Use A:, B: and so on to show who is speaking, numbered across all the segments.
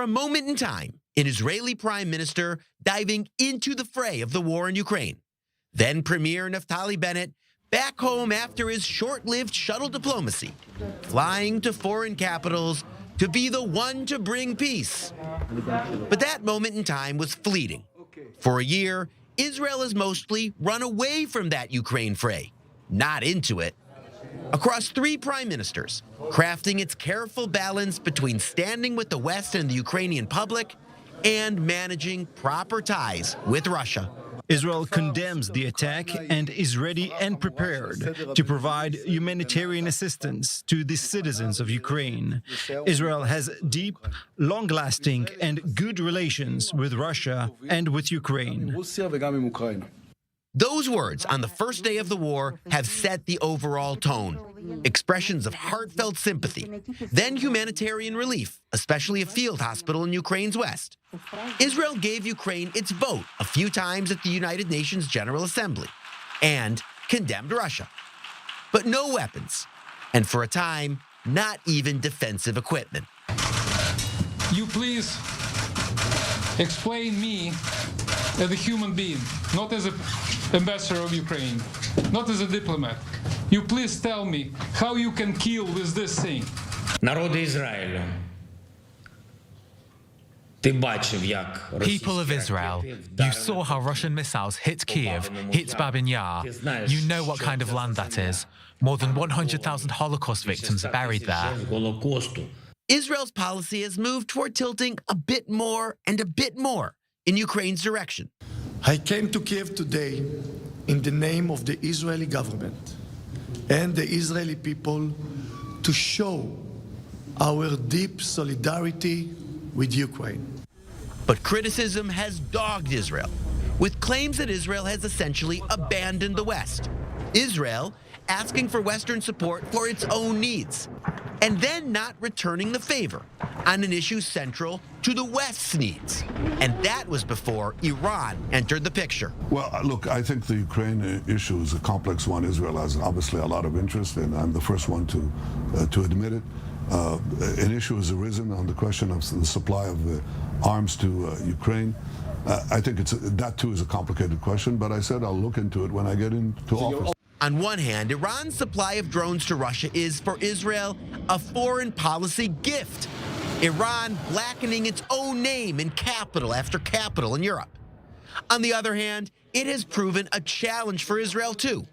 A: a moment in time in Israeli Prime Minister diving into the fray of the war in Ukraine. Then Premier Naftali Bennett back home after his short-lived shuttle diplomacy, flying to foreign capitals to be the one to bring peace. But that moment in time was fleeting. For a year, Israel has mostly run away from that Ukraine fray, not into it. Across 3 prime ministers, crafting its careful balance between standing with the West and the Ukrainian public and managing proper ties with Russia.
B: Israel condemns the attack and is ready and prepared to provide humanitarian assistance to the citizens of Ukraine. Israel has deep, long-lasting and good relations with Russia and with Ukraine.
A: Those words on the first day of the war have set the overall tone. Expressions of heartfelt sympathy, then humanitarian relief, especially a field hospital in Ukraine's west. Israel gave Ukraine its vote a few times at the United Nations General Assembly and condemned Russia. But no weapons, and for a time, not even defensive equipment.
C: You please explain me as a human being, not as an ambassador of Ukraine, not as a diplomat. You please tell me how you can kill with this thing.
D: Народи Ізраїлю, ти бачив, як
E: People of Israel, you saw how Russian missiles hit Kiev, hit Babin Yar. You know what kind of land that is. More than 100,000 Holocaust victims are buried there.
A: Israel's policy has moved toward tilting a bit more and a bit more in Ukraine's direction.
F: I came to Kiev today in the name of the Israeli government and the Israeli people to show our deep solidarity with Ukraine.
A: But criticism has dogged Israel, with claims that Israel has essentially abandoned the West. Israel asking for Western support for its own needs, and then not returning the favor on an issue central to the West's needs. And that was before Iran entered the picture.
G: Well, look, I think the Ukraine issue is a complex one. Israel has obviously a lot of interest, and I'm the first one to admit it. An issue has arisen on the question of the supply of arms to Ukraine. I think that too is a complicated question, but I said I'll look into it when I get into office.
A: On one hand, Iran's supply of drones to Russia is, for Israel, a foreign policy gift. Iran blackening its own name in capital after capital in Europe. On the other hand, it has proven a challenge for Israel too.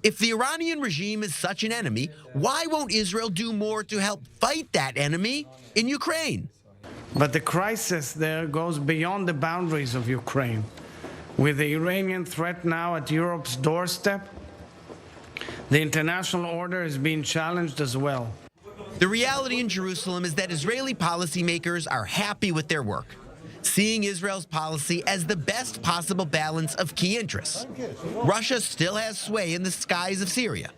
A: If the Iranian regime is such an enemy, why won't Israel do more to help fight that enemy in Ukraine?
H: But the crisis there goes beyond the boundaries of Ukraine. With the Iranian threat now at Europe's doorstep, the international order is being challenged as well.
A: The reality in Jerusalem is that Israeli policymakers are happy with their work, seeing Israel's policy as the best possible balance of key interests. Russia still has sway in the skies of Syria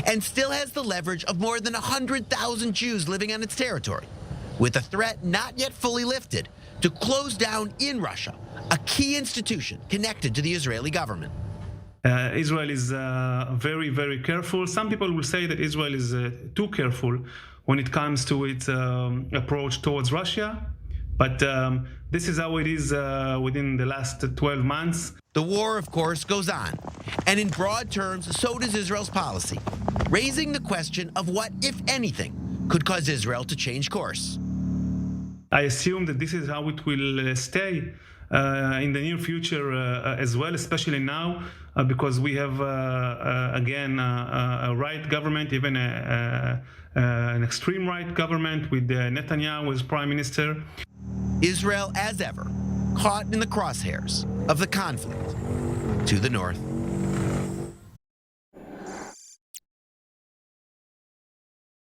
A: and still has the leverage of more than 100,000 Jews living on its territory, with a threat not yet fully lifted to close down in Russia a key institution connected to the Israeli government.
I: Israel is very, very careful. Some people will say that Israel is too careful when it comes to its approach towards Russia. But this is how it is within the last 12 months.
A: The war, of course, goes on. And in broad terms, so does Israel's policy, raising the question of what, if anything, could cause Israel to change course.
I: I assume that this is how it will stay in the near future as well, especially now, because we have, again, a right government, even an extreme right government with Netanyahu as prime minister.
A: Israel, as ever, caught in the crosshairs of the conflict to the north.